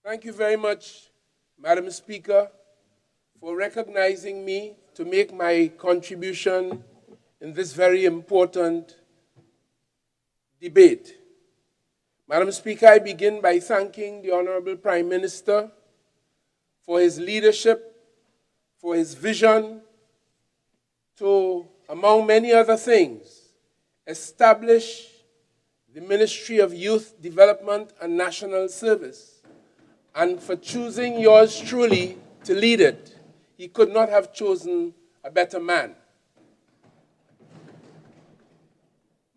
Thank you very much, Madam Speaker, for recognizing me to make my contribution in this very important debate. Madam Speaker, I begin by thanking the Honourable Prime Minister for his leadership, for his vision to, among many other things, establish the Ministry of Youth Development and National Service, and for choosing yours truly to lead it. He could not have chosen a better man.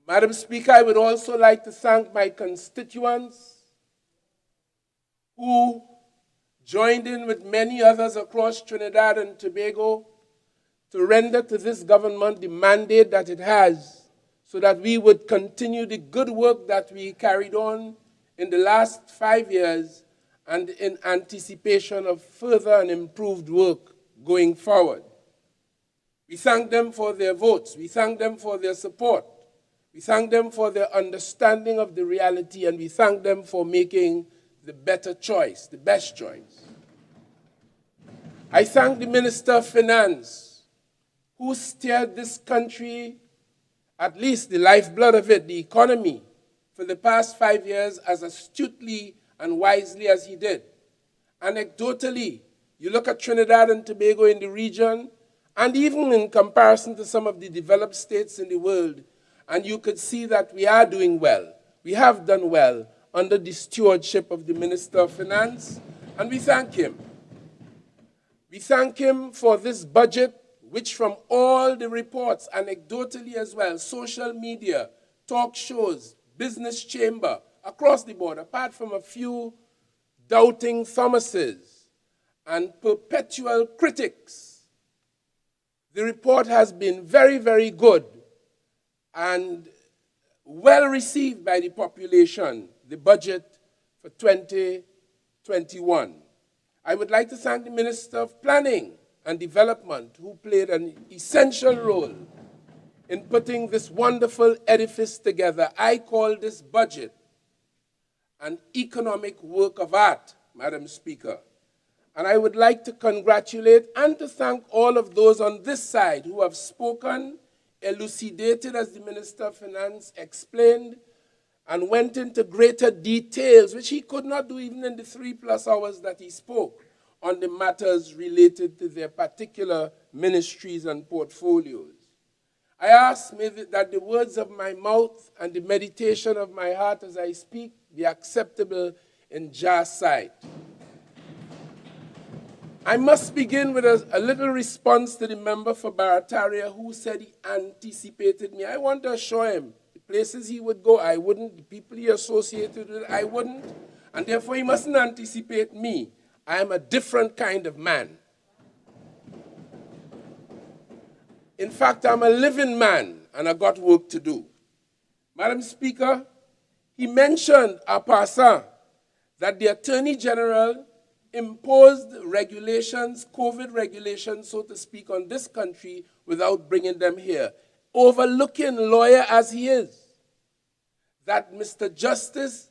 Madam Speaker, I would also like to thank my constituents who joined in with many others across Trinidad and Tobago to render to this government the mandate that it has so that we would continue the good work that we carried on in the last 5 years and in anticipation of further and improved work going forward. We thank them for their votes. We thank them for their support. We thank them for their understanding of the reality, and we thank them for making the better choice, the best choice. I thank the Minister of Finance, who steered this country, at least the lifeblood of it, the economy, for the past 5 years as astutely and wisely as he did. Anecdotally, you look at Trinidad and Tobago in the region, and even in comparison to some of the developed states in the world, and you could see that we are doing well. We have done well under the stewardship of the Minister of Finance, and we thank him. We thank him for this budget, which from all the reports, anecdotally as well, social media, talk shows, business chamber, across the board, apart from a few doubting Thomases and perpetual critics, the report has been very, very good and well received by the population, the budget for 2021. I would like to thank the Minister of Planning and Development, who played an essential role in putting this wonderful edifice together. I call this budget an economic work of art, Madam Speaker. And I would like to congratulate and to thank all of those on this side who have spoken, elucidated, as the Minister of Finance explained, and went into greater details, which he could not do even in the 3+ hours that he spoke, on the matters related to their particular ministries and portfolios. I ask that the words of my mouth and the meditation of my heart as I speak be acceptable in Jah's sight. I must begin with a little response to the member for Barataria who said he anticipated me. I want to assure him the places he would go, I wouldn't. The people he associated with, I wouldn't. And therefore, he mustn't anticipate me. I am a different kind of man. In fact, I'm a living man, and I got work to do. Madam Speaker, he mentioned en passant that the Attorney General imposed regulations, COVID regulations, so to speak, on this country without bringing them here, overlooking, lawyer as he is, that Mr. Justice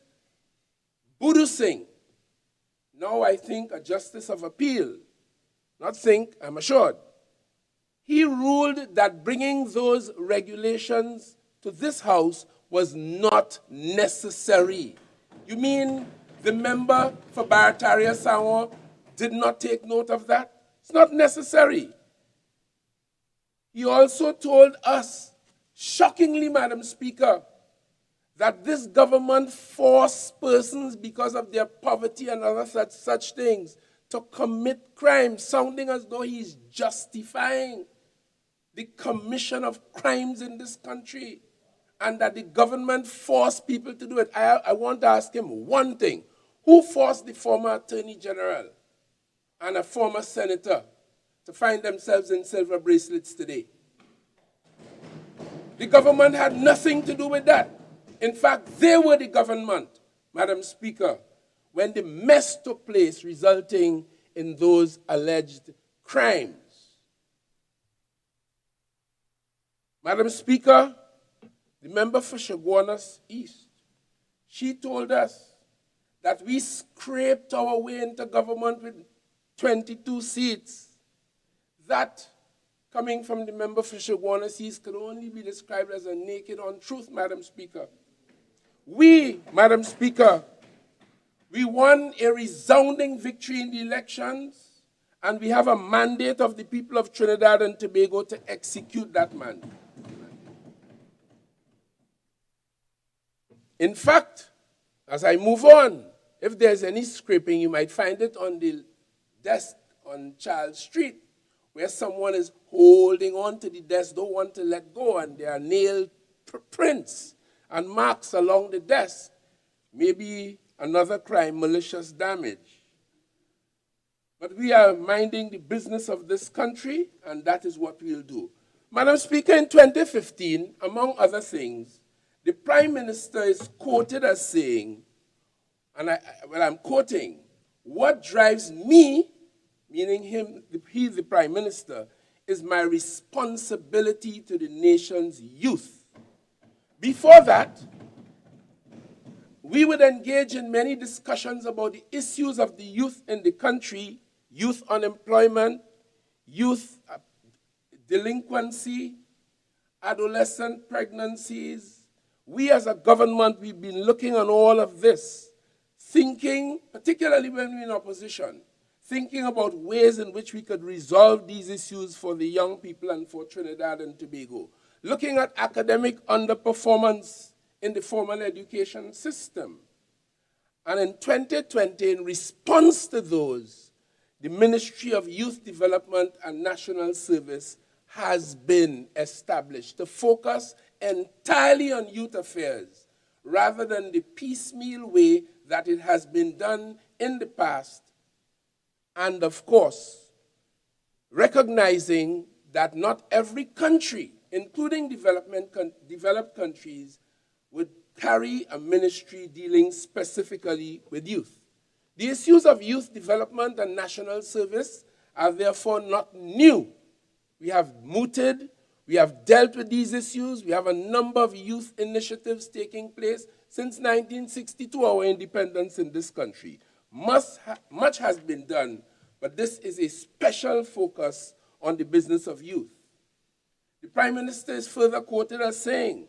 Budu Singh, now I think a justice of appeal, not think, I'm assured, he ruled that bringing those regulations to this House was not necessary. You mean the member for Barataria Sangor did not take note of that? It's not necessary. He also told us, shockingly, Madam Speaker, that this government forced persons because of their poverty and other such things to commit crimes, sounding as though he's justifying the commission of crimes in this country, and that the government forced people to do it. I want to ask him one thing. Who forced the former Attorney General and a former senator to find themselves in silver bracelets today? The government had nothing to do with that. In fact, they were the government, Madam Speaker, when the mess took place resulting in those alleged crimes. Madam Speaker, the member for Chaguanas East, she told us that we scraped our way into government with 22 seats, that, coming from the member for Shagwana-Seas, could only be described as a naked untruth, Madam Speaker. We, Madam Speaker, we won a resounding victory in the elections, and we have a mandate of the people of Trinidad and Tobago to execute that mandate. In fact, as I move on, if there's any scraping, you might find it on the desk on Charles Street, where someone is holding on to the desk, don't want to let go, and there are nail prints and marks along the desk. Maybe another crime, malicious damage. But we are minding the business of this country, and that is what we'll do. Madam Speaker, in 2015, among other things, the Prime Minister is quoted as saying, and I'm quoting, "What drives me," meaning him, he the Prime Minister, "is my responsibility to the nation's youth." Before that, we would engage in many discussions about the issues of the youth in the country, youth unemployment, youth delinquency, adolescent pregnancies. We as a government, we've been looking on all of this, thinking, particularly when we're in opposition, thinking about ways in which we could resolve these issues for the young people and for Trinidad and Tobago. Looking at academic underperformance in the formal education system. And in 2020, in response to those, the Ministry of Youth Development and National Service has been established to focus entirely on youth affairs, rather than the piecemeal way that it has been done in the past. And of course, recognizing that not every country, including developed countries, would carry a ministry dealing specifically with youth. The issues of youth development and national service are therefore not new. We have mooted, we have dealt with these issues, we have a number of youth initiatives taking place since 1962, our independence in this country. Much has been done, but this is a special focus on the business of youth. The Prime Minister is further quoted as saying,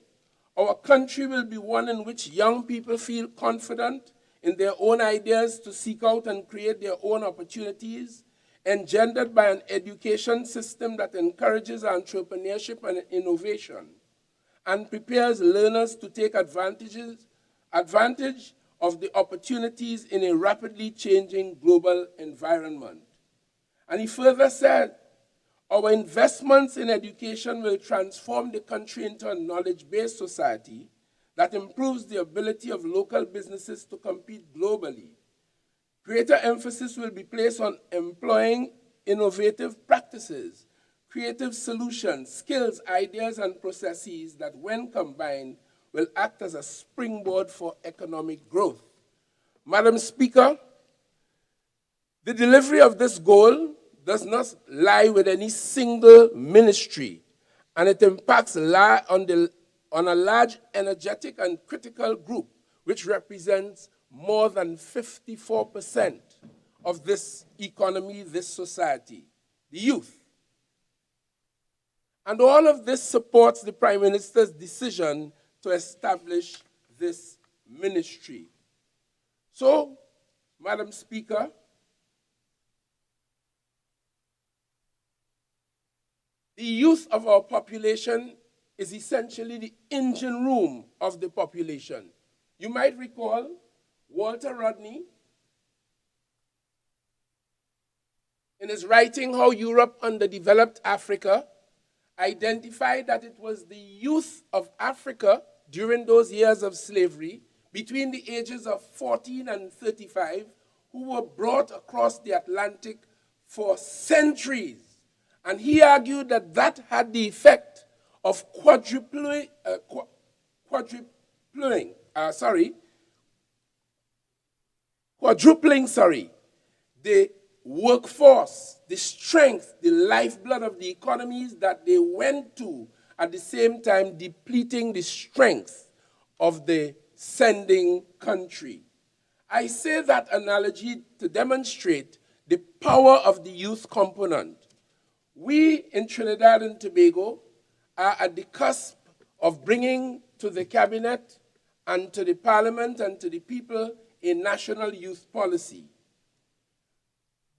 "Our country will be one in which young people feel confident in their own ideas to seek out and create their own opportunities, engendered by an education system that encourages entrepreneurship and innovation, and prepares learners to take advantage of the opportunities in a rapidly changing global environment." And he further said, "Our investments in education will transform the country into a knowledge-based society that improves the ability of local businesses to compete globally. Greater emphasis will be placed on employing innovative practices, creative solutions, skills, ideas, and processes that, when combined, will act as a springboard for economic growth." Madam Speaker, the delivery of this goal does not lie with any single ministry, and it impacts on a large, energetic, and critical group, which represents more than 54% of this economy, this society, the youth. And all of this supports the Prime Minister's decision to establish this ministry. So, Madam Speaker, the youth of our population is essentially the engine room of the population. You might recall Walter Rodney, in his writing, How Europe Underdeveloped Africa, identified that it was the youth of Africa during those years of slavery, between the ages of 14 and 35, who were brought across the Atlantic for centuries. And he argued that that had the effect of quadrupling the workforce, the strength, the lifeblood of the economies that they went to, at the same time depleting the strength of the sending country. I say that analogy to demonstrate the power of the youth component. We in Trinidad and Tobago are at the cusp of bringing to the cabinet and to the parliament and to the people a national youth policy.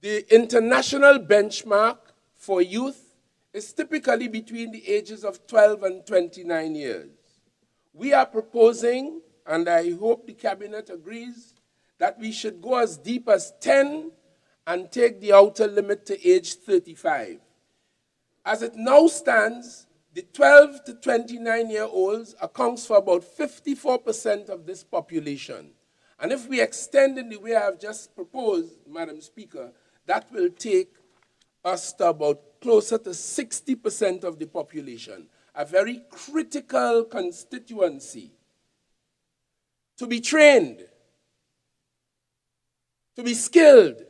The international benchmark for youth is typically between the ages of 12 and 29 years. We are proposing, and I hope the cabinet agrees, that we should go as deep as 10 and take the outer limit to age 35. As it now stands, the 12 to 29-year-olds accounts for about 54% of this population. And if we extend in the way I've just proposed, Madam Speaker, that will take us to about closer to 60% of the population, a very critical constituency. To be trained, to be skilled,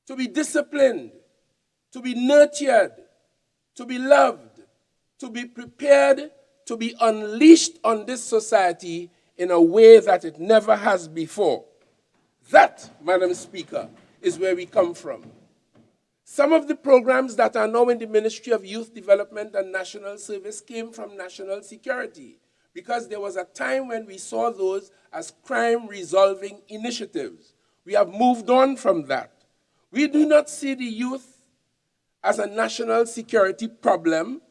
to be disciplined, to be nurtured, to be loved, to be prepared, to be unleashed on this society in a way that it never has before. That, Madam Speaker, is where we come from. Some of the programs that are now in the Ministry of Youth Development and National Service came from national security, because there was a time when we saw those as crime-resolving initiatives. We have moved on from that. We do not see the youth as a national security problem.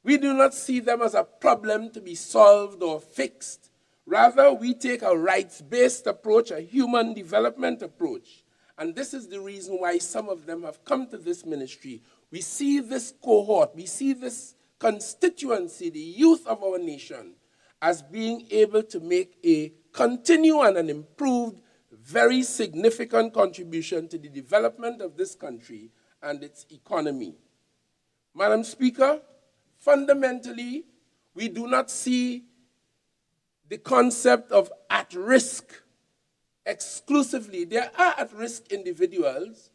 We do not see them as a problem to be solved or fixed. Rather, we take a rights-based approach, a human development approach. And this is the reason why some of them have come to this ministry. We see this cohort, we see this constituency, the youth of our nation, as being able to make a continued and an improved, very significant contribution to the development of this country and its economy. Madam Speaker, fundamentally, we do not see the concept of at risk exclusively. There are at-risk individuals,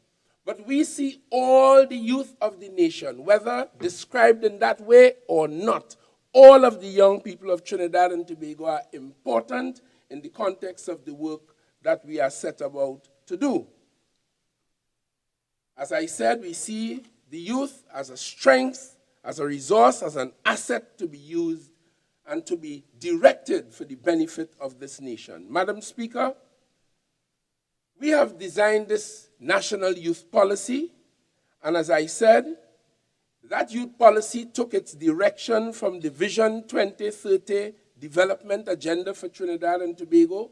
but we see all the youth of the nation, whether described in that way or not. All of the young people of Trinidad and Tobago are important in the context of the work that we are set about to do. As I said, we see the youth as a strength, as a resource, as an asset to be used and to be directed for the benefit of this nation. Madam Speaker, we have designed this national youth policy, and as I said, that youth policy took its direction from the Vision 2030 development agenda for Trinidad and Tobago,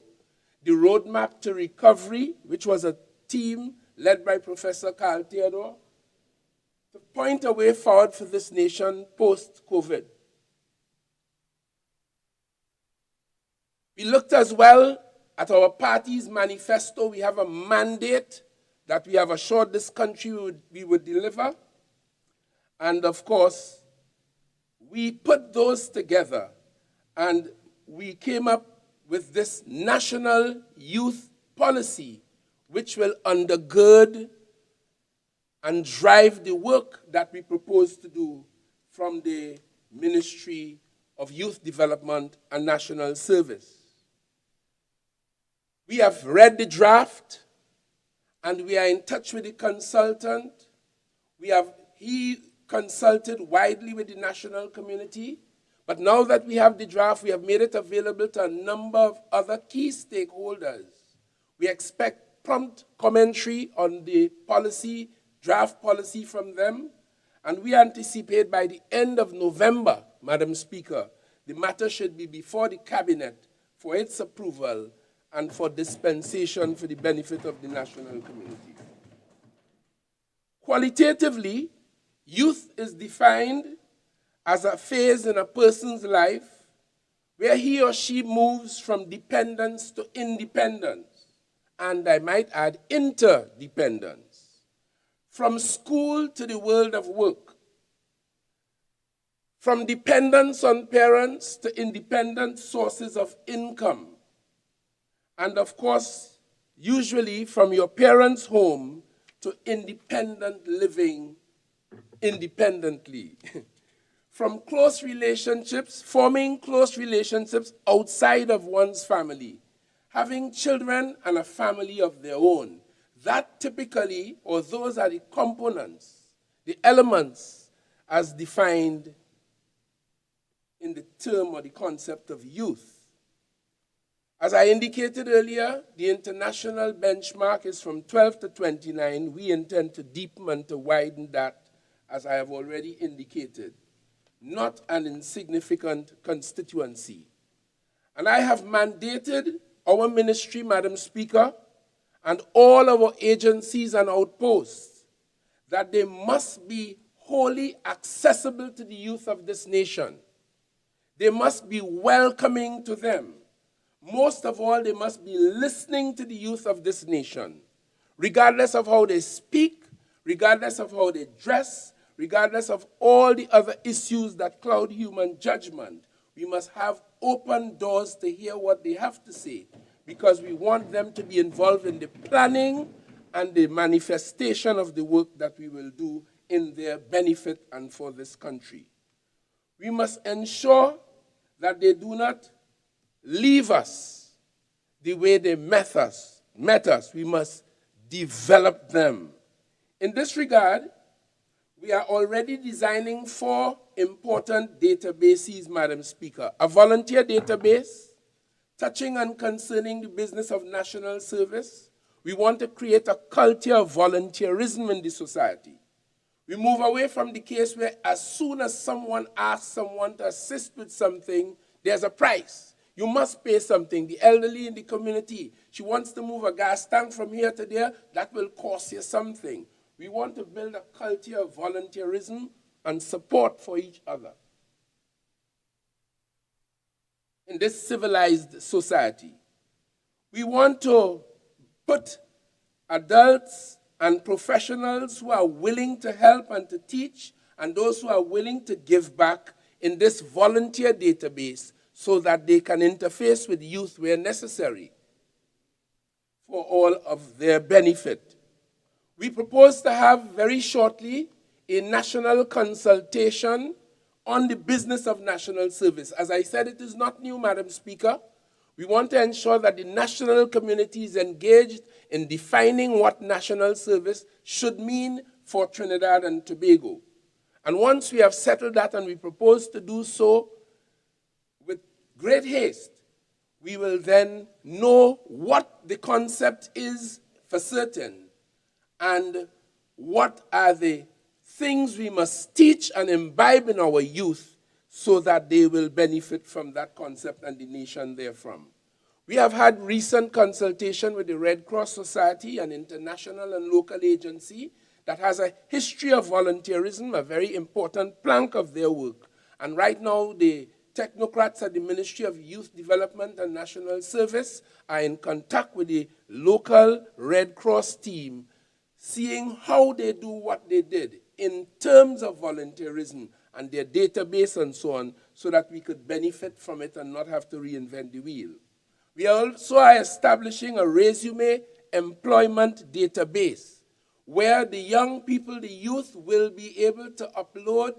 the Roadmap to Recovery, which was a team led by Professor Carl Theodore, to point a way forward for this nation post-COVID. We looked as well at our party's manifesto. We have a mandate that we have assured this country we would deliver. And of course, we put those together and we came up with this national youth policy, which will undergird and drive the work that we propose to do from the Ministry of Youth Development and National Service. We have read the draft, and we are in touch with the consultant. He consulted widely with the national community, but now that we have the draft, we have made it available to a number of other key stakeholders. We expect prompt commentary on the policy, draft policy from them, and we anticipate by the end of November, Madam Speaker, the matter should be before the cabinet for its approval and for dispensation for the benefit of the national community. Qualitatively, youth is defined as a phase in a person's life where he or she moves from dependence to independence, and I might add interdependence, from school to the world of work, from dependence on parents to independent sources of income, and of course, usually from your parents' home to independent living independently. From close relationships, forming close relationships outside of one's family, having children and a family of their own. That typically, or those are the components, the elements as defined in the term or the concept of youth. As I indicated earlier, the international benchmark is from 12 to 29. We intend to deepen and to widen that, as I have already indicated. Not an insignificant constituency. And I have mandated our ministry, Madam Speaker, and all our agencies and outposts that they must be wholly accessible to the youth of this nation. They must be welcoming to them. Most of all, they must be listening to the youth of this nation, regardless of how they speak, regardless of how they dress, regardless of all the other issues that cloud human judgment. We must have open doors to hear what they have to say, because we want them to be involved in the planning and the manifestation of the work that we will do in their benefit and for this country. We must ensure that they do not leave us the way they met us. We must develop them. In this regard, we are already designing 4 important databases, Madam Speaker. A volunteer database, touching and concerning the business of national service. We want to create a culture of volunteerism in the society. We move away from the case where as soon as someone asks someone to assist with something, there's a price. You must pay something. The elderly in the community, she wants to move a gas tank from here to there, that will cost you something. We want to build a culture of volunteerism and support for each other in this civilized society. We want to put adults and professionals who are willing to help and to teach, and those who are willing to give back in this volunteer database so that they can interface with youth where necessary for all of their benefit. We propose to have very shortly a national consultation on the business of national service. As I said, it is not new, Madam Speaker. We want to ensure that the national community is engaged in defining what national service should mean for Trinidad and Tobago. And once we have settled that, and we propose to do so with great haste, we will then know what the concept is for certain and what are the things we must teach and imbibe in our youth so that they will benefit from that concept and the nation therefrom. We have had recent consultation with the Red Cross Society, an international and local agency that has a history of volunteerism, a very important plank of their work. And right now, the technocrats at the Ministry of Youth Development and National Service are in contact with the local Red Cross team, seeing how they do what they did in terms of volunteerism and their database and so on, so that we could benefit from it and not have to reinvent the wheel. We also are establishing a resume employment database where the young people, the youth, will be able to upload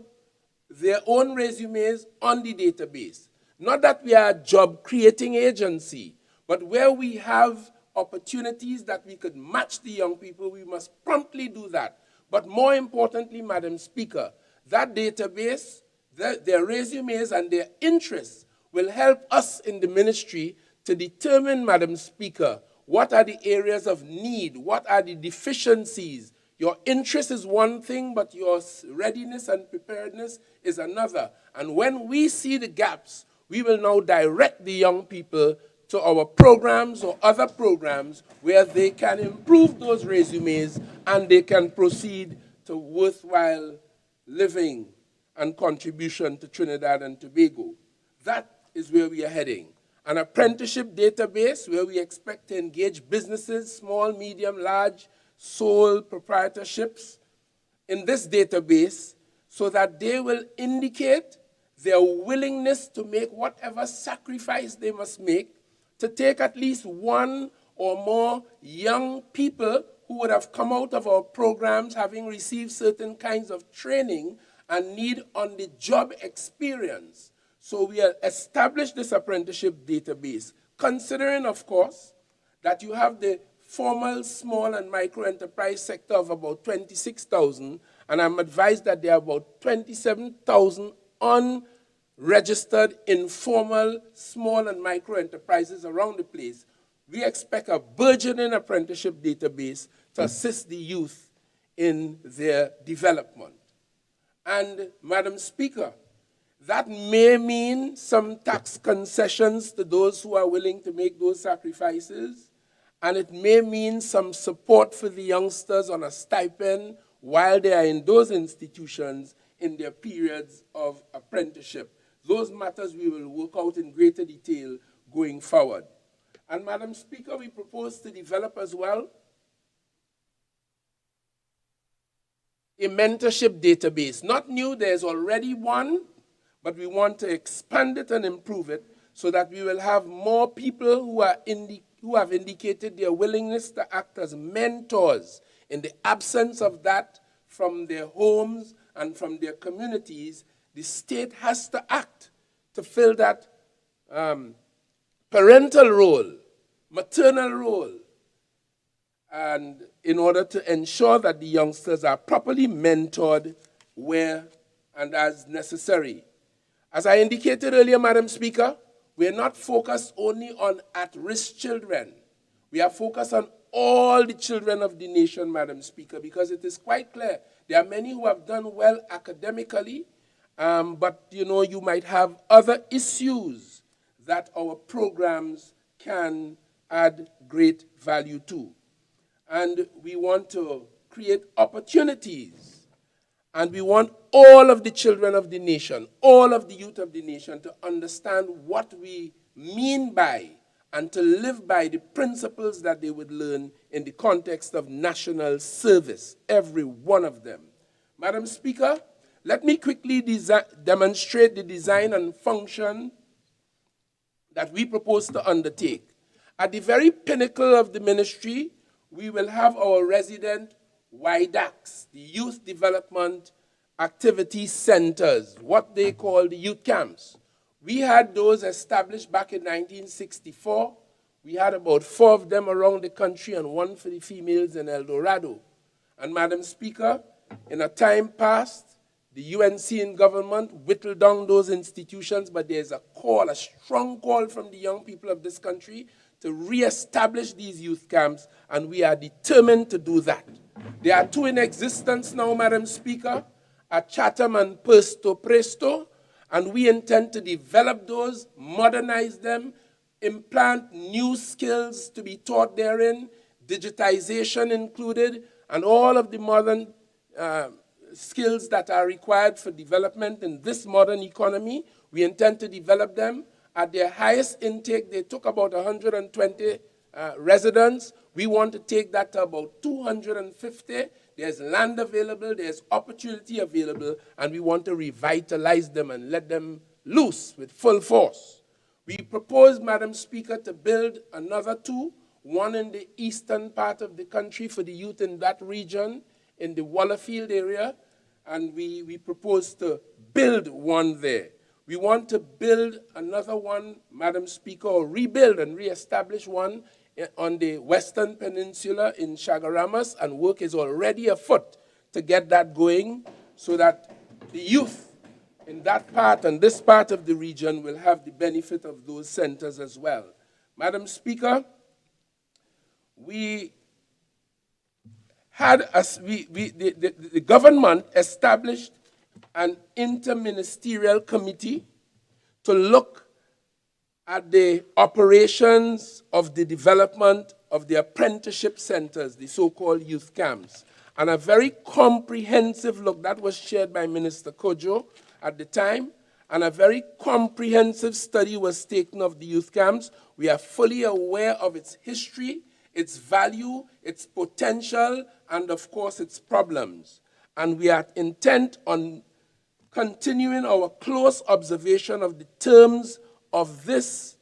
their own resumes on the database. Not that we are a job-creating agency, but where we have opportunities that we could match the young people, we must promptly do that. But more importantly, Madam Speaker, that database, their resumes and their interests will help us in the ministry to determine, Madam Speaker, what are the areas of need, what are the deficiencies. Your interest is one thing, but your readiness and preparedness is another. And when we see the gaps, we will now direct the young people to our programs or other programs where they can improve those resumes and they can proceed to worthwhile living and contribution to Trinidad and Tobago. That is where we are heading. An apprenticeship database where we expect to engage businesses, small, medium, large, sole proprietorships in this database so that they will indicate their willingness to make whatever sacrifice they must make to take at least one or more young people who would have come out of our programs having received certain kinds of training and need on-the-job experience. So we have established this apprenticeship database, considering, of course, that you have the formal small and micro enterprise sector of about 26,000, and I'm advised that there are about 27,000 unregistered informal small and micro enterprises around the place. We expect a burgeoning apprenticeship database to assist the youth in their development. And, Madam Speaker, that may mean some tax concessions to those who are willing to make those sacrifices, and it may mean some support for the youngsters on a stipend while they are in those institutions in their periods of apprenticeship. Those matters we will work out in greater detail going forward. And, Madam Speaker, we propose to develop as well a mentorship database. Not new, there's already one, but we want to expand it and improve it so that we will have more people who have indicated their willingness to act as mentors. In the absence of that from their homes and from their communities, the state has to act to fill that parental role, maternal role, and in order to ensure that the youngsters are properly mentored where and as necessary. As I indicated earlier, Madam Speaker, we are not focused only on at-risk children. We are focused on all the children of the nation, Madam Speaker, because it is quite clear there are many who have done well academically, but you might have other issues that our programs can add great value to. And we want to create opportunities. And we want all of the children of the nation, all of the youth of the nation to understand what we mean by and to live by the principles that they would learn in the context of national service, every one of them. Madam Speaker, let me quickly demonstrate the design and function that we propose to undertake. At the very pinnacle of the ministry, we will have our resident YDACs, the Youth Development Activity Centers, what they call the youth camps. We had those established back in 1964. We had about 4 of them around the country and 1 for the females in El Dorado. And, Madam Speaker, in a time past, the UNC and government whittled down those institutions, but there's a call, a strong call from the young people of this country to reestablish these youth camps, and we are determined to do that. There are 2 in existence now, Madam Speaker, at Chatham and Puerto Presto, and we intend to develop those, modernize them, implant new skills to be taught therein, digitization included, and all of the modern skills that are required for development in this modern economy. We intend to develop them. At their highest intake, they took about 120 residents. We want to take that to about 250. There's land available, there's opportunity available, and we want to revitalize them and let them loose with full force. We propose, Madam Speaker, to build another 2, one in the eastern part of the country for the youth in that region, in the Wallerfield area, and we propose to build one there. We want to build another one, Madam Speaker, or rebuild and reestablish one on the Western Peninsula in Chagaramas, and work is already afoot to get that going so that the youth in that part and this part of the region will have the benefit of those centers as well. Madam Speaker, the government established an interministerial committee to look at the operations of the development of the apprenticeship centers, the so-called youth camps. And a very comprehensive look, that was shared by Minister Kojo at the time, and a very comprehensive study was taken of the youth camps. We are fully aware of its history, its value, its potential, and of course its problems. And we are intent on continuing our close observation of the terms of this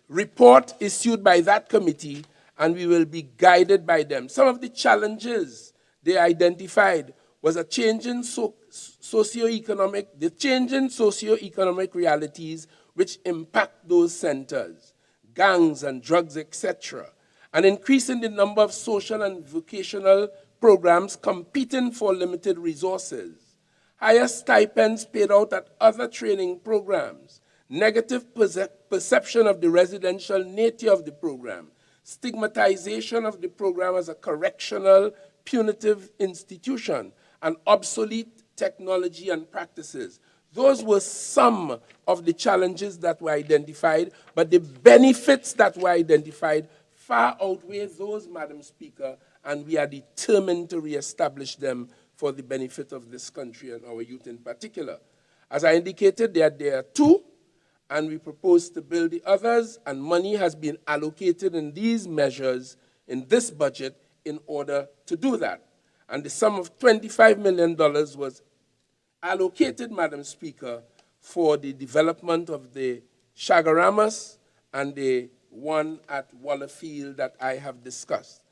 report issued by that committee, and we will be guided by them. Some of the challenges they identified was a change in socioeconomic realities which impact those centers. gangs and drugs, etc., and increasing the number of social and vocational programs competing for limited resources, higher stipends paid out at other training programs, negative perception of the residential nature of the program, stigmatization of the program as a correctional, punitive institution, and obsolete technology and practices. Those were some of the challenges that were identified, but the benefits that were identified far outweigh those, Madam Speaker, and we are determined to reestablish them for the benefit of this country and our youth in particular. As I indicated, there are two, and we propose to build the others, and money has been allocated in these measures in this budget in order to do that. And the sum of $25 million was allocated, Madam Speaker, for the development of the Shagaramas and the one at Wallerfield that I have discussed.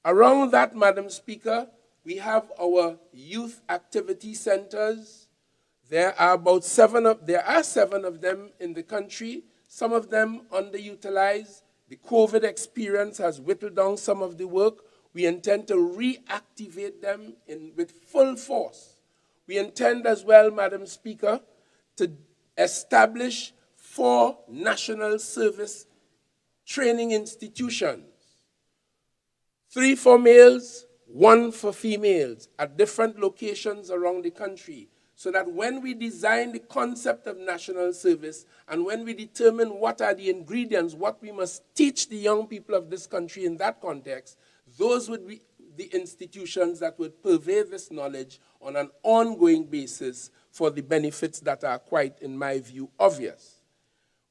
Around that, Madam Speaker, we have our youth activity centers. There are seven of them in the country, some of them underutilized. The COVID experience has whittled down some of the work. We intend to reactivate them with full force. We intend as well, Madam Speaker, to establish 4 national service training institutions, 3 for males, 1 for females at different locations around the country, so that when we design the concept of national service and when we determine what are the ingredients, what we must teach the young people of this country in that context, those would be the institutions that would purvey this knowledge on an ongoing basis for the benefits that are quite, in my view, obvious.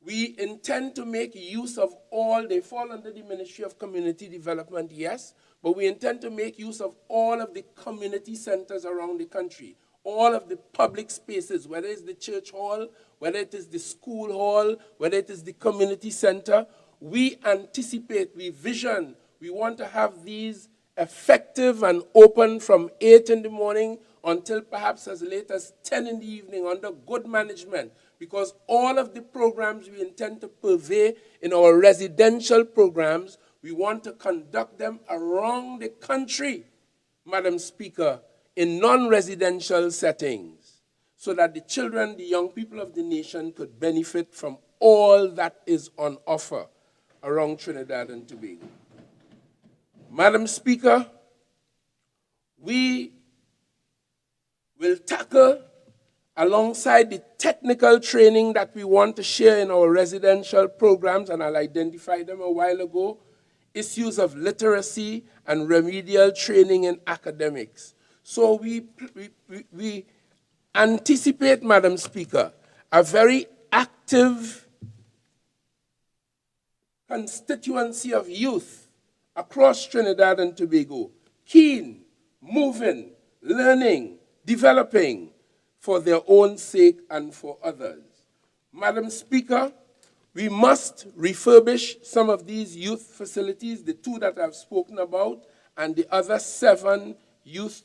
We intend to make use of all, they fall under the Ministry of Community Development, yes, but we intend to make use of all of the community centers around the country, all of the public spaces, whether it's the church hall, whether it is the school hall, whether it is the community center. We anticipate, we vision, we want to have these effective and open from 8 in the morning until perhaps as late as 10 in the evening under good management, because all of the programs we intend to purvey in our residential programs, we want to conduct them around the country, Madam Speaker, in non-residential settings, so that the children, the young people of the nation could benefit from all that is on offer around Trinidad and Tobago. Madam Speaker, we will tackle, alongside the technical training that we want to share in our residential programs, and I'll identify them a while ago, issues of literacy and remedial training in academics. So we anticipate, Madam Speaker, a very active constituency of youth across Trinidad and Tobago, keen, moving, learning, developing for their own sake and for others. Madam Speaker, we must refurbish some of these youth facilities, the 2 that I've spoken about, and the other 7 youth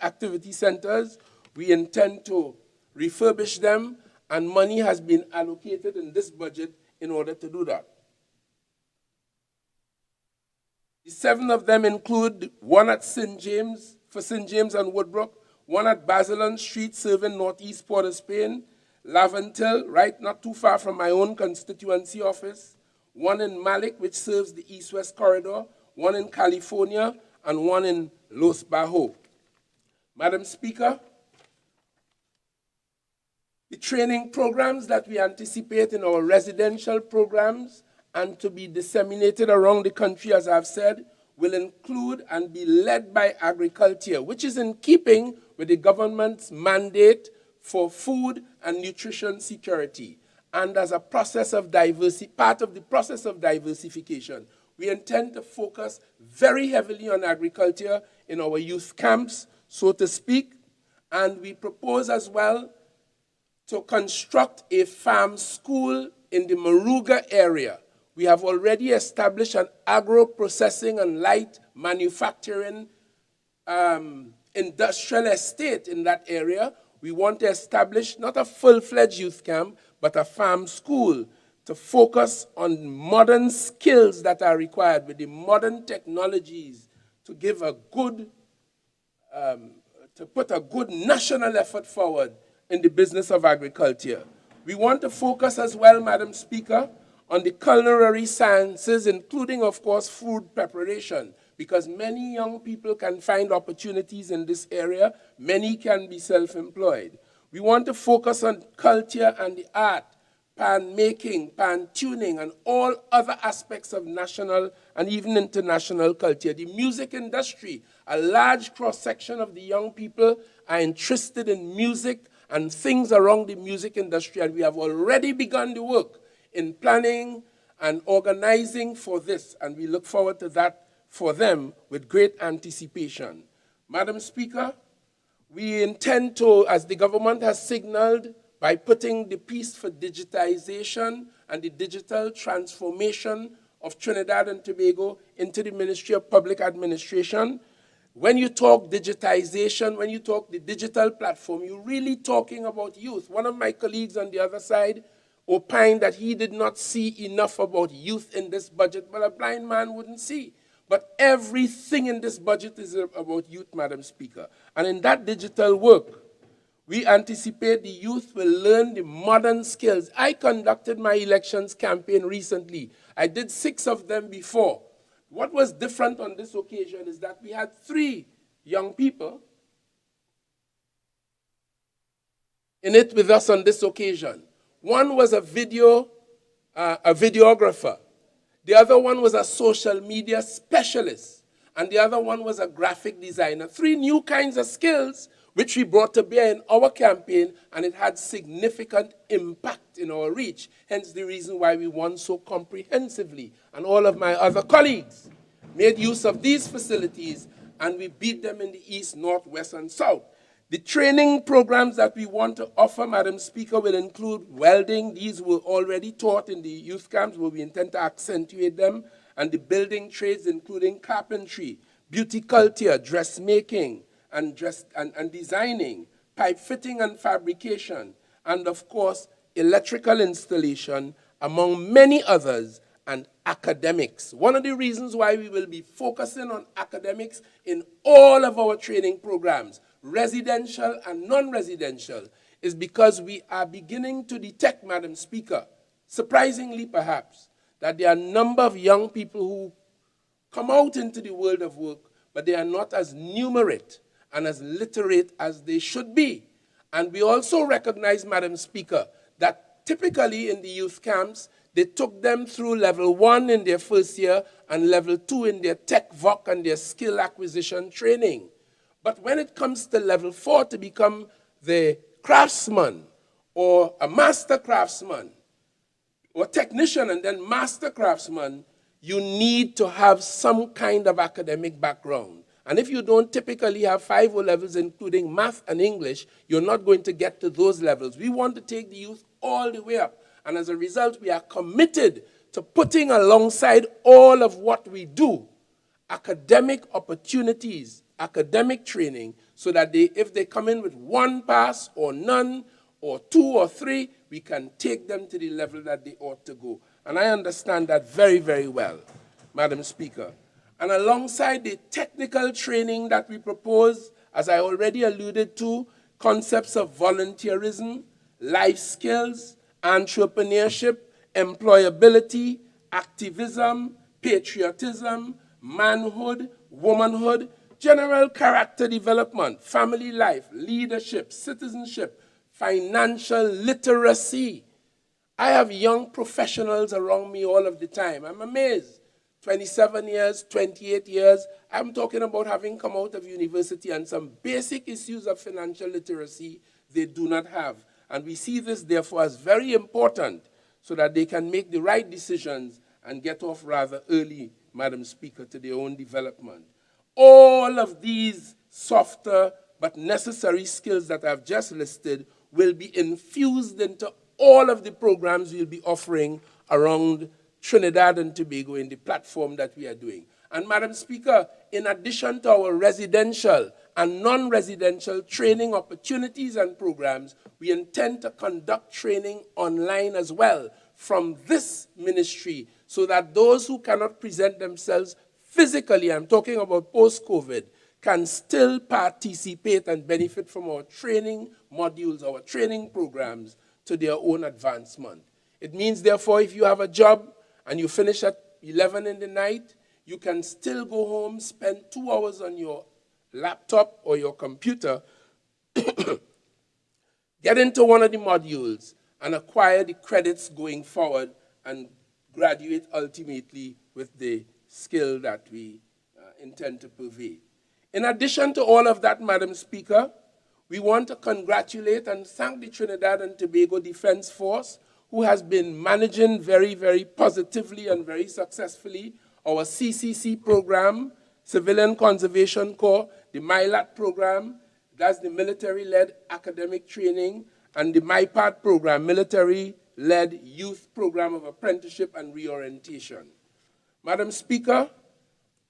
activity centers. We intend to refurbish them, and money has been allocated in this budget in order to do that. The 7 of them include 1 at St. James, for St. James and Woodbrook, 1 at Basilon Street serving Northeast Port of Spain, Laventille, right not too far from my own constituency office, 1 in Malik, which serves the East-West Corridor, 1 in California, and 1 in Los Bajos. Madam Speaker, the training programs that we anticipate in our residential programs and to be disseminated around the country, as I've said, will include and be led by agriculture, which is in keeping with the government's mandate for food and nutrition security. And as a process of part of the process of diversification, we intend to focus very heavily on agriculture in our youth camps, so to speak, and we propose as well to construct a farm school in the Maruga area. We have already established an agro-processing and light manufacturing industrial estate in that area. We want to establish not a full-fledged youth camp, but a farm school to focus on modern skills that are required with the modern technologies to give a good, to put a good national effort forward in the business of agriculture. We want to focus as well, Madam Speaker, on the culinary sciences, including, of course, food preparation, because many young people can find opportunities in this area. Many can be self-employed. We want to focus on culture and the art, pan making, pan tuning, and all other aspects of national and even international culture. The music industry, a large cross-section of the young people are interested in music and things around the music industry, and we have already begun the work in planning and organizing for this, and we look forward to that for them with great anticipation. Madam Speaker, we intend to, as the government has signaled, by putting the piece for digitization and the digital transformation of Trinidad and Tobago into the Ministry of Public Administration. When you talk digitization, when you talk the digital platform, you're really talking about youth. One of my colleagues on the other side opined that he did not see enough about youth in this budget, but a blind man wouldn't see. But everything in this budget is about youth, Madam Speaker. And in that digital work, we anticipate the youth will learn the modern skills. I conducted my elections campaign recently. I did 6 of them before. What was different on this occasion is that we had 3 young people in it with us on this occasion. One was a videographer. The other one was a social media specialist. And the other one was a graphic designer. 3 new kinds of skills which we brought to bear in our campaign, and it had significant impact in our reach. Hence the reason why we won so comprehensively. And all of my other colleagues made use of these facilities, and we beat them in the east, north, west, and south. The training programs that we want to offer, Madam Speaker, will include welding. These were already taught in the youth camps, where we intend to accentuate them, and the building trades, including carpentry, beauty culture, dressmaking, and designing, pipe fitting and fabrication, and of course, electrical installation, among many others, and academics. One of the reasons why we will be focusing on academics in all of our training programs, residential and non-residential, is because we are beginning to detect, Madam Speaker, surprisingly perhaps, that there are a number of young people who come out into the world of work, but they are not as numerate and as literate as they should be. And we also recognize, Madam Speaker, that typically in the youth camps, they took them through level 1 in their first year and level 2 in their tech voc and their skill acquisition training. But when it comes to level 4 to become the craftsman or a master craftsman or technician and then master craftsman, you need to have some kind of academic background. And if you don't typically have 5 O levels, including math and English, you're not going to get to those levels. We want to take the youth all the way up. And as a result, we are committed to putting alongside all of what we do, academic opportunities, academic training, so that if they come in with 1 pass or none or 2 or 3, we can take them to the level that they ought to go. And I understand that very, very well, Madam Speaker. And alongside the technical training that we propose, as I already alluded to, concepts of volunteerism, life skills, entrepreneurship, employability, activism, patriotism, manhood, womanhood, general character development, family life, leadership, citizenship, financial literacy. I have young professionals around me all of the time. I'm amazed. 27 years, 28 years, I'm talking about having come out of university and some basic issues of financial literacy they do not have. And we see this, therefore, as very important so that they can make the right decisions and get off rather early, Madam Speaker, to their own development. All of these softer but necessary skills that I've just listed will be infused into all of the programs we'll be offering around Trinidad and Tobago in the platform that we are doing. And Madam Speaker, in addition to our residential and non-residential training opportunities and programs, we intend to conduct training online as well from this ministry so that those who cannot present themselves physically, I'm talking about post-COVID, can still participate and benefit from our training modules, our training programs to their own advancement. It means, therefore, if you have a job and you finish at 11 in the night, you can still go home, spend 2 hours on your laptop or your computer, get into one of the modules and acquire the credits going forward and graduate ultimately with the skill that we intend to purvey. In addition to all of that, Madam Speaker, we want to congratulate and thank the Trinidad and Tobago Defense Force, who has been managing very, very positively and very successfully our CCC program, Civilian Conservation Corps, the MILAT program, that's the military-led academic training, and the MIPAD program, military-led youth program of apprenticeship and reorientation. Madam Speaker,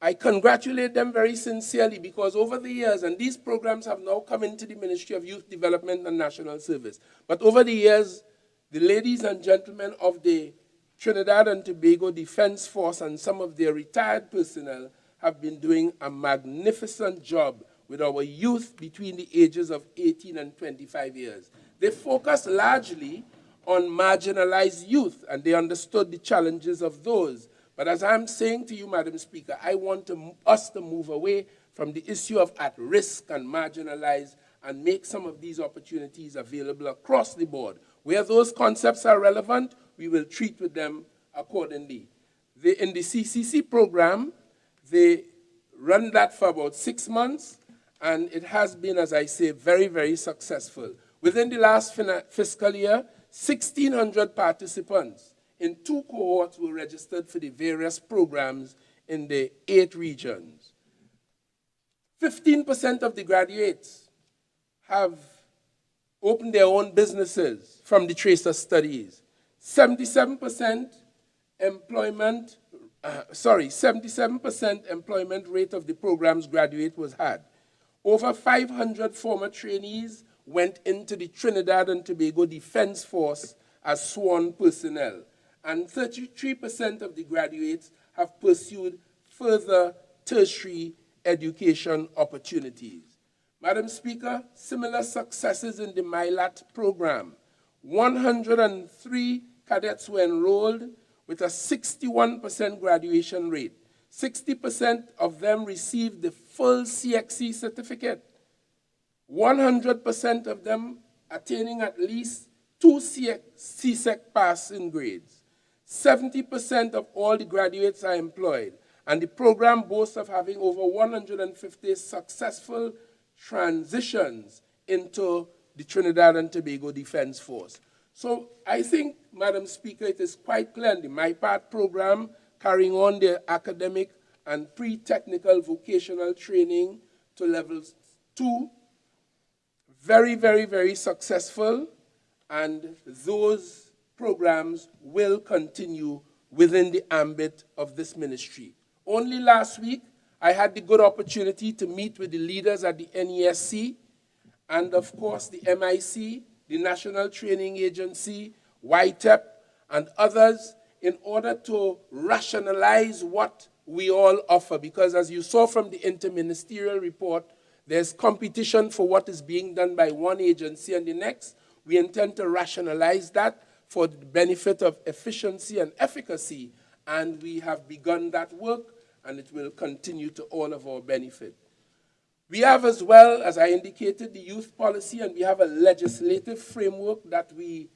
I congratulate them very sincerely because over the years, and these programs have now come into the Ministry of Youth Development and National Service, but over the years, the ladies and gentlemen of the Trinidad and Tobago Defense Force and some of their retired personnel have been doing a magnificent job with our youth between the ages of 18 and 25 years. They focused largely on marginalized youth, and they understood the challenges of those. But as I'm saying to you, Madam Speaker, I want us to move away from the issue of at-risk and marginalized and make some of these opportunities available across the board. Where those concepts are relevant, we will treat with them accordingly. In the CCC program, they run that for about 6 months, and it has been, as I say, very, very successful. Within the last fiscal year, 1,600 participants in 2 cohorts were registered for the various programs in the 8 regions. 15% of the graduates have opened their own businesses from the tracer studies. 77% employment rate of the program's graduate was had. Over 500 former trainees went into the Trinidad and Tobago Defense Force as sworn personnel, and 33% of the graduates have pursued further tertiary education opportunities. Madam Speaker, similar successes in the MILAT program. 103 cadets were enrolled with a 61% graduation rate. 60% of them received the full CXC certificate. 100% of them attaining at least 2 CSEC passing grades. 70% of all the graduates are employed, and the program boasts of having over 150 successful transitions into the Trinidad and Tobago Defense Force. So I think, Madam Speaker, it is quite clear in the MIPAD program, carrying on their academic and pre-technical vocational training to levels 2, very, very, very successful, and those programs will continue within the ambit of this ministry. Only last week, I had the good opportunity to meet with the leaders at the NESC and, of course, the MIC, the National Training Agency, YTEP, and others in order to rationalize what we all offer. Because as you saw from the interministerial report, there's competition for what is being done by one agency and the next. We intend to rationalize that for the benefit of efficiency and efficacy, and we have begun that work, and it will continue to all of our benefit. We have as well, as I indicated, the youth policy, and we have a legislative framework that we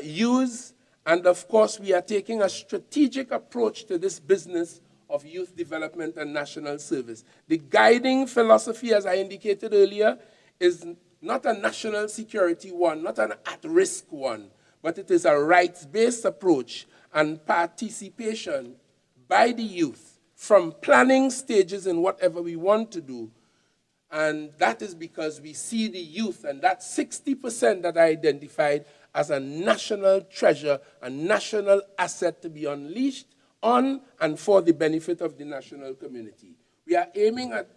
use, and of course we are taking a strategic approach to this business of youth development and national service. The guiding philosophy, as I indicated earlier, is not a national security one, not an at-risk one, but it is a rights-based approach and participation by the youth from planning stages in whatever we want to do. And that is because we see the youth, and that 60% that I identified as a national treasure, a national asset to be unleashed on and for the benefit of the national community. We are aiming at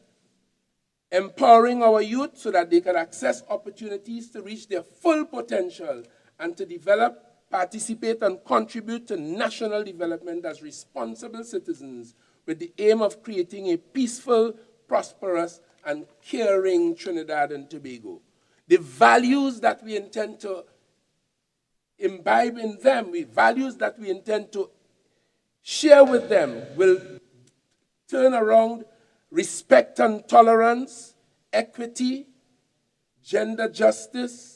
empowering our youth so that they can access opportunities to reach their full potential and to develop participate and contribute to national development as responsible citizens with the aim of creating a peaceful, prosperous, and caring Trinidad and Tobago. The values that we intend to imbibe in them, the values that we intend to share with them, will turn around respect and tolerance, equity, gender justice,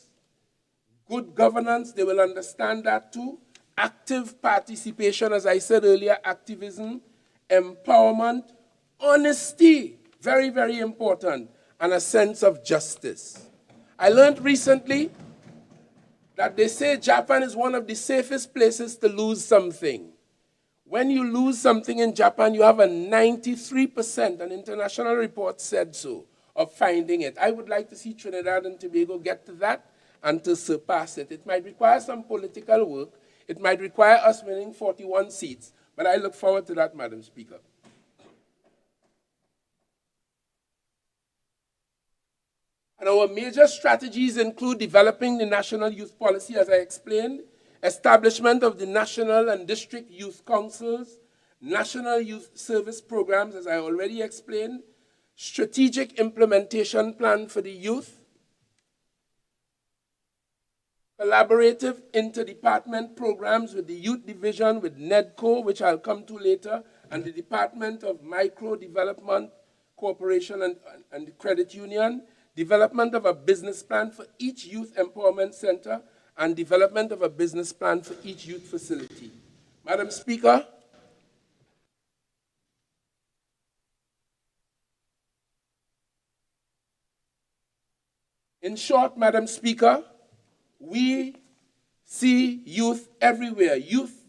good governance. They will understand that too. Active participation, as I said earlier, activism, empowerment, honesty, very, very important, and a sense of justice. I learned recently that they say Japan is one of the safest places to lose something. When you lose something in Japan, you have a 93%, an international report said so, of finding it. I would like to see Trinidad and Tobago get to that and to surpass it. It might require some political work. It might require us winning 41 seats, but I look forward to that, Madam Speaker. And our major strategies include developing the national youth policy, as I explained, establishment of the national and district youth councils, national youth service programs, as I already explained, strategic implementation plan for the youth, collaborative interdepartment programs with the youth division, with NEDCO, which I'll come to later, and the Department of Micro Development Corporation and the Credit Union, development of a business plan for each youth empowerment center, and development of a business plan for each youth facility. Madam Speaker, in short, Madam Speaker, we see youth everywhere. Youth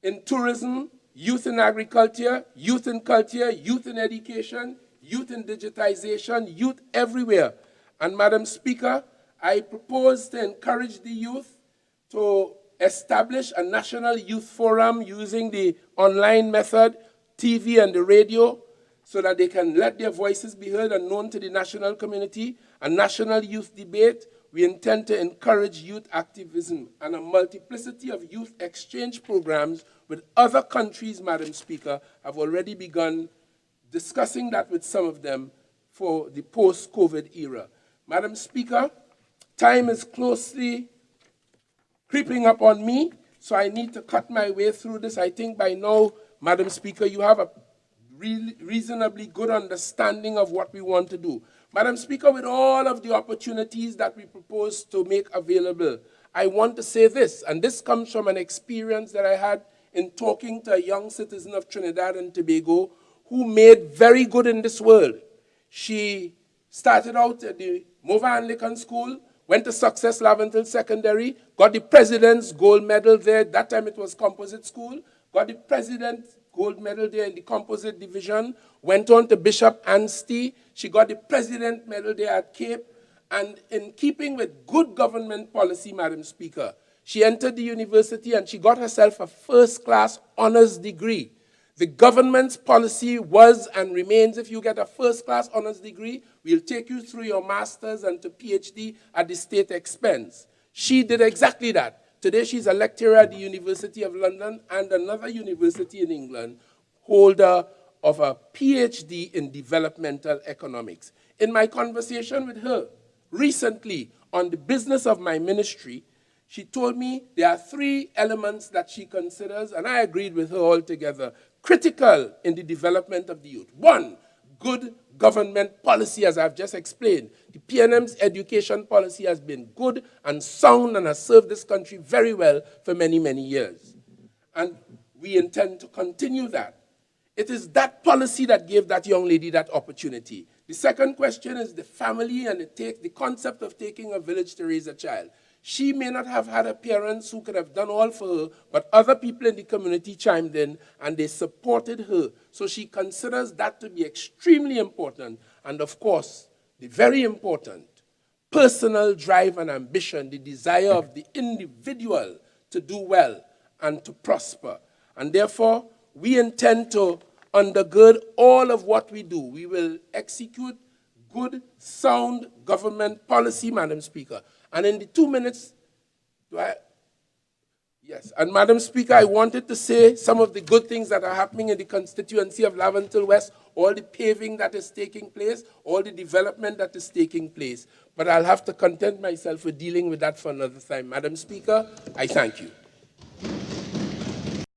in tourism, youth in agriculture, youth in culture, youth in education, youth in digitization, youth everywhere. And Madam Speaker, I propose to encourage the youth to establish a national youth forum using the online method, TV and the radio, so that they can let their voices be heard and known to the national community. A national youth debate. We intend to encourage youth activism and a multiplicity of youth exchange programs with other countries, Madam Speaker, have already begun discussing that with some of them for the post-COVID era. Madam Speaker, time is closely creeping up on me, so I need to cut my way through this. I think by now, Madam Speaker, you have a reasonably good understanding of what we want to do. Madam Speaker, with all of the opportunities that we propose to make available, I want to say this, and this comes from an experience that I had in talking to a young citizen of Trinidad and Tobago who made very good in this world. She started out at the Mova Anglican School, went to Success Laventille Secondary, got the President's Gold Medal there. That time it was Composite School. Got the President's Gold Medal there in the Composite Division. Went on to Bishop Anstey. She got the President Medal there at Cape. And in keeping with good government policy, Madam Speaker, she entered the university and she got herself a first-class honors degree. The government's policy was and remains, if you get a first-class honors degree, we'll take you through your master's and to PhD at the state expense. She did exactly that. Today she's a lecturer at the University of London and another university in England, holder of a PhD in developmental economics. In my conversation with her recently on the business of my ministry, she told me there are 3 elements that she considers, and I agreed with her altogether, critical in the development of the youth. 1, good government policy, as I've just explained. The PNM's education policy has been good and sound and has served this country very well for many, many years. And we intend to continue that. It is that policy that gave that young lady that opportunity. The second question is the family and the concept of taking a village to raise a child. She may not have had a parents who could have done all for her, but other people in the community chimed in and they supported her. So she considers that to be extremely important. And of course, the very important personal drive and ambition, the desire of the individual to do well and to prosper. And therefore, we intend to undergird all of what we do. We will execute good, sound government policy, Madam Speaker. And in the 2 minutes, Yes, and Madam Speaker, I wanted to say some of the good things that are happening in the constituency of Laventille West, all the paving that is taking place, all the development that is taking place. But I'll have to content myself with dealing with that for another time. Madam Speaker, I thank you.